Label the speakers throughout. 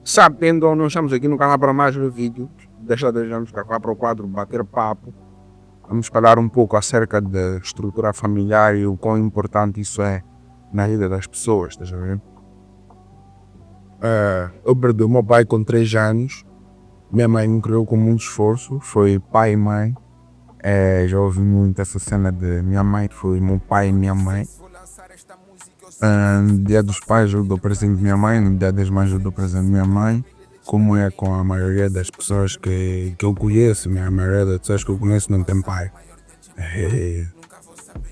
Speaker 1: Sabe, então nós estamos aqui no canal para mais um vídeo. Desta vez vamos ficar lá para o quadro bater papo. Vamos falar um pouco acerca da estrutura familiar e o quão importante isso é na vida das pessoas, estás a ver? Eu perdi o meu pai com 3 anos. Minha mãe me criou com muito esforço, foi pai e mãe. Já ouvi muito essa cena de minha mãe foi meu pai e minha mãe. No dia dos pais eu dou presente de minha mãe, no dia das mães eu dou presente de minha mãe. Como é com a maioria das pessoas que eu conheço, a maioria das pessoas que eu conheço não tem pai.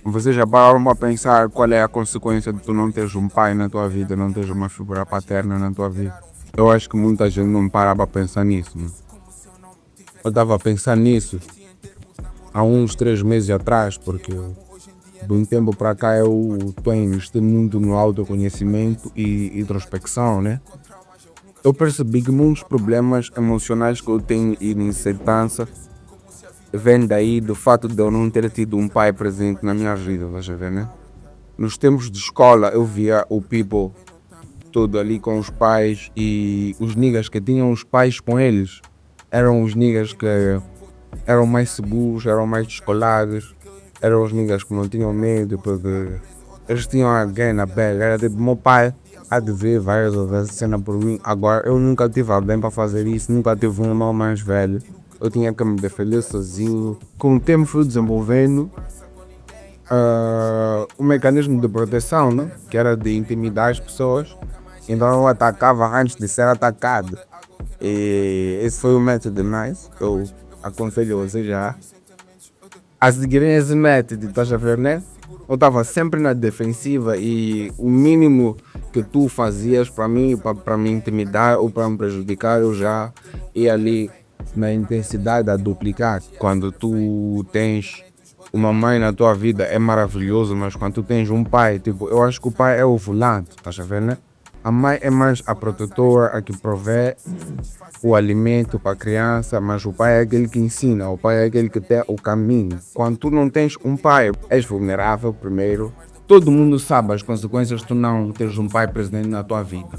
Speaker 1: Vocês já pararam a pensar qual é a consequência de tu não teres um pai na tua vida, não teres uma figura paterna na tua vida? Eu acho que muita gente não para para pensar nisso. Né? Eu estava a pensar nisso há uns 3 meses atrás, porque de um tempo para cá eu estou a investir muito no autoconhecimento e introspecção, né? Eu percebi que muitos problemas emocionais que eu tenho e de insegurança vêm daí do fato de eu não ter tido um pai presente na minha vida, estás a ver, né? Nos tempos de escola eu via o people todo ali com os pais e os niggas que tinham os pais com eles eram os niggas que eram mais seguros, eram mais descolados, eram os niggas que não tinham medo porque eles tinham alguém na pele. Era tipo, meu pai há de ver, vai resolver essa cena por mim. Agora eu nunca tive alguém para fazer isso, nunca tive um irmão mais velho. Eu tinha que me defender sozinho. Com o tempo fui desenvolvendo o mecanismo de proteção, né? Que era de intimidar as pessoas. Então eu atacava antes de ser atacado. E esse foi o método mais que eu aconselho vocês já a seguirem esse método, estás a ver, né? Eu estava sempre na defensiva e o mínimo que tu fazias para mim, para me intimidar ou para me prejudicar, eu já ia ali na intensidade a duplicar. Quando tu tens uma mãe na tua vida é maravilhoso, mas quando tu tens um pai, tipo, eu acho que o pai é o volante, estás a ver, né? A mãe é mais a protetora, a que provê o alimento para a criança, mas o pai é aquele que ensina, o pai é aquele que tem o caminho. Quando tu não tens um pai, és vulnerável primeiro. Todo mundo sabe as consequências de tu não teres um pai presente na tua vida.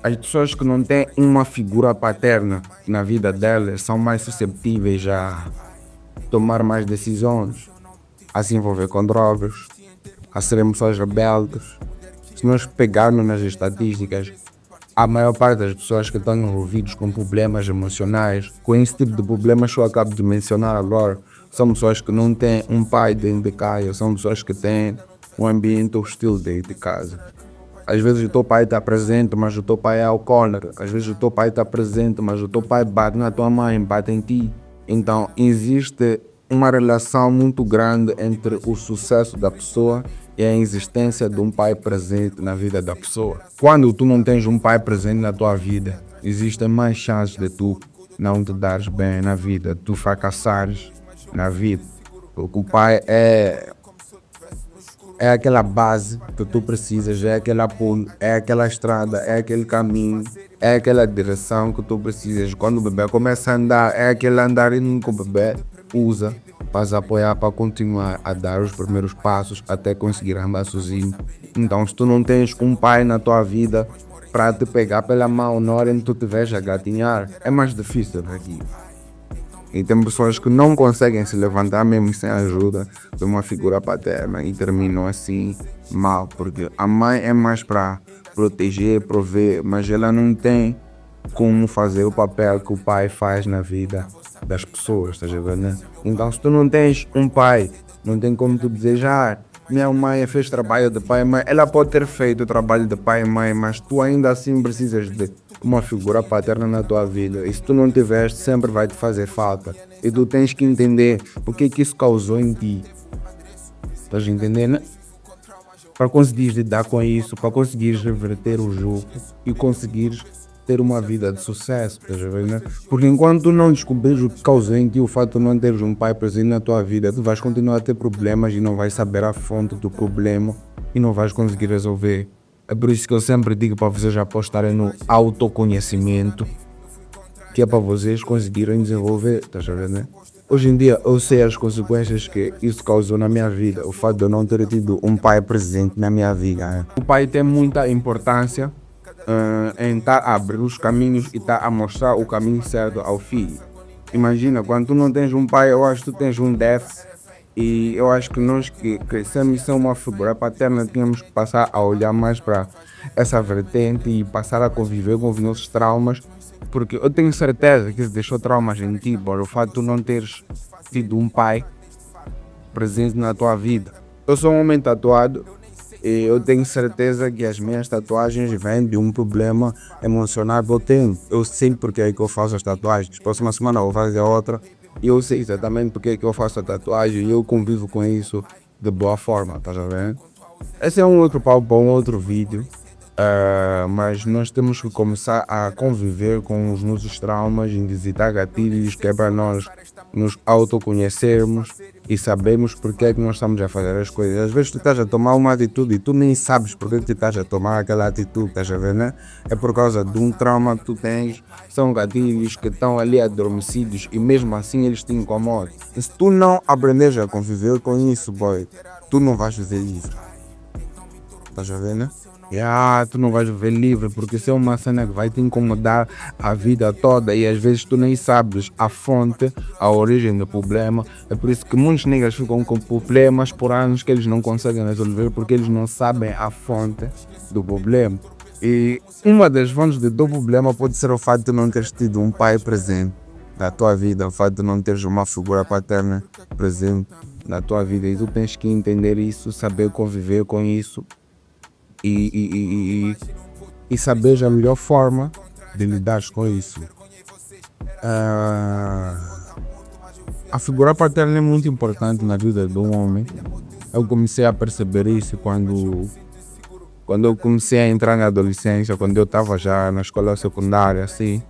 Speaker 1: As pessoas que não têm uma figura paterna na vida delas são mais susceptíveis a tomar mais decisões, a se envolver com drogas, a serem pessoas rebeldes. Se nós pegarmos nas estatísticas, a maior parte das pessoas que estão envolvidas com problemas emocionais, com esse tipo de problemas que eu acabo de mencionar agora, são pessoas que não têm um pai dentro de casa, são pessoas que têm um ambiente hostil dentro de casa. Às vezes o teu pai está presente, mas o teu pai é alcoólatra. Às vezes o teu pai está presente, mas o teu pai bate na tua mãe, bate em ti. Então existe uma relação muito grande entre o sucesso da pessoa e a existência de um pai presente na vida da pessoa. Quando tu não tens um pai presente na tua vida, existem mais chances de tu não te dares bem na vida, de tu fracassares na vida. Porque o pai é aquela base que tu precisas, é aquele apoio, é aquela estrada, é aquele caminho, é aquela direção que tu precisas. Quando o bebê começa a andar, é aquele andarinho que o bebê usa para apoiar, para continuar a dar os primeiros passos até conseguir andar sozinho. Então, se tu não tens um pai na tua vida para te pegar pela mão na hora em que tu te vês a gatinhar, é mais difícil aqui. E tem pessoas que não conseguem se levantar mesmo sem a ajuda de uma figura paterna e terminam assim mal, porque a mãe é mais para proteger, prover, mas ela não tem como fazer o papel que o pai faz na vida das pessoas, estás a ver, né? Então se tu não tens um pai, não tem como tu desejar. Minha mãe fez trabalho de pai e mãe, ela pode ter feito o trabalho de pai e mãe, mas tu ainda assim precisas de uma figura paterna na tua vida. E se tu não tiveres, sempre vai te fazer falta. E tu tens que entender o que isso causou em ti. Estás a entender, né? Para conseguires lidar com isso, para conseguires reverter o jogo e conseguires ter uma vida de sucesso, estás a ver, né? Porque enquanto tu não descobres o que causou em ti o fato de não teres um pai presente na tua vida, tu vais continuar a ter problemas e não vais saber a fonte do problema e não vais conseguir resolver. É por isso que eu sempre digo para vocês apostarem no autoconhecimento, que é para vocês conseguirem desenvolver, estás a ver, né? Hoje em dia eu sei as consequências que isso causou na minha vida, o fato de eu não ter tido um pai presente na minha vida. Né? O pai tem muita importância em estar a abrir os caminhos e estar a mostrar o caminho certo ao filho. Imagina, quando tu não tens um pai, eu acho que tu tens um déficit. E eu acho que nós que crescemos sem uma figura paterna tínhamos que passar a olhar mais para essa vertente e passar a conviver com os nossos traumas, porque eu tenho certeza que isso deixou traumas em ti, por o fato de tu não teres tido um pai presente na tua vida. Eu sou um homem tatuado e eu tenho certeza que as minhas tatuagens vêm de um problema emocional que eu tenho. Eu sei porque é que eu faço as tatuagens. Próxima semana eu vou fazer outra e eu sei exatamente porque é que eu faço a tatuagem e eu convivo com isso de boa forma, tá vendo? Esse é um outro papo para um outro vídeo. Mas nós temos que começar a conviver com os nossos traumas e visitar gatilhos que é para nós nos autoconhecermos e sabermos porque é que nós estamos a fazer as coisas. Às vezes tu estás a tomar uma atitude e tu nem sabes porque que tu estás a tomar aquela atitude, estás a ver, né? É por causa de um trauma que tu tens, são gatilhos que estão ali adormecidos e mesmo assim eles te incomodam. E se tu não aprenderes a conviver com isso, boy, tu não vais fazer isso. Estás a ver, né? Tu não vais viver livre porque isso é uma cena que vai te incomodar a vida toda e às vezes tu nem sabes a fonte, a origem do problema. É por isso que muitos negros ficam com problemas por anos que eles não conseguem resolver porque eles não sabem a fonte do problema. E uma das fontes do teu problema pode ser o fato de não teres tido um pai presente na tua vida, o fato de não teres uma figura paterna presente na tua vida e tu tens que entender isso, saber conviver com isso e saber a melhor forma de lidar com isso. A figura paterna é muito importante na vida do homem. Eu comecei a perceber isso quando eu comecei a entrar na adolescência, quando eu estava já na escola secundária, assim,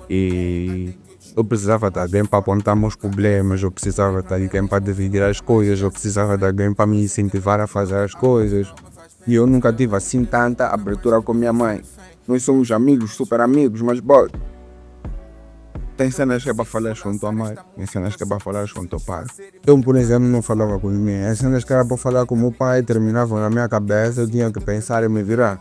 Speaker 1: e eu precisava de alguém para apontar meus problemas, eu precisava de alguém para dividir as coisas, eu precisava de alguém para me incentivar a fazer as coisas. E eu nunca tive assim tanta abertura com minha mãe. Nós somos amigos, super amigos, mas boy, tem cenas que é para falar com tua mãe, tem cenas que é para falar com teu pai. Eu, por exemplo, não falava com ninguém. As cenas que era para falar com meu pai terminavam na minha cabeça, eu tinha que pensar e me virar.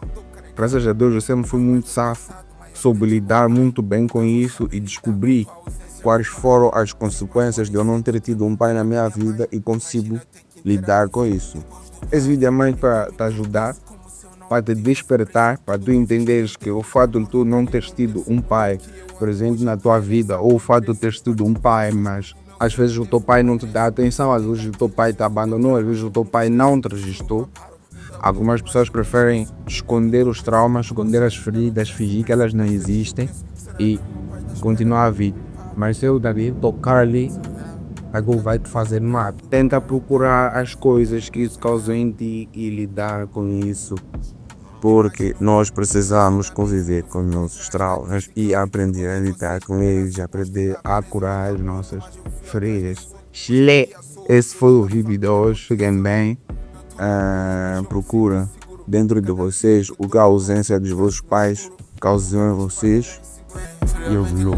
Speaker 1: Graças a Deus eu sempre fui muito safo, soube lidar muito bem com isso e descobri quais foram as consequências de eu não ter tido um pai na minha vida e consigo lidar com isso. Esse vídeo é mais para te ajudar, para te despertar, para tu entenderes que o fato de tu não teres tido um pai presente na tua vida, ou o fato de teres tido um pai, mas às vezes o teu pai não te dá atenção, às vezes o teu pai te abandonou, às vezes o teu pai não te registrou. Algumas pessoas preferem esconder os traumas, esconder as feridas, fingir que elas não existem e continuar a vida. Mas se eu, David, tocar ali, algo vai te fazer mal. Tenta procurar as coisas que isso causou em ti e lidar com isso. Porque nós precisamos conviver com os nossos traumas e aprender a lidar com eles, aprender a curar as nossas feridas. Esse foi o vídeo de hoje. Fiquem bem. Procura dentro de vocês o que a ausência dos vossos pais causou em vocês. E eu vou.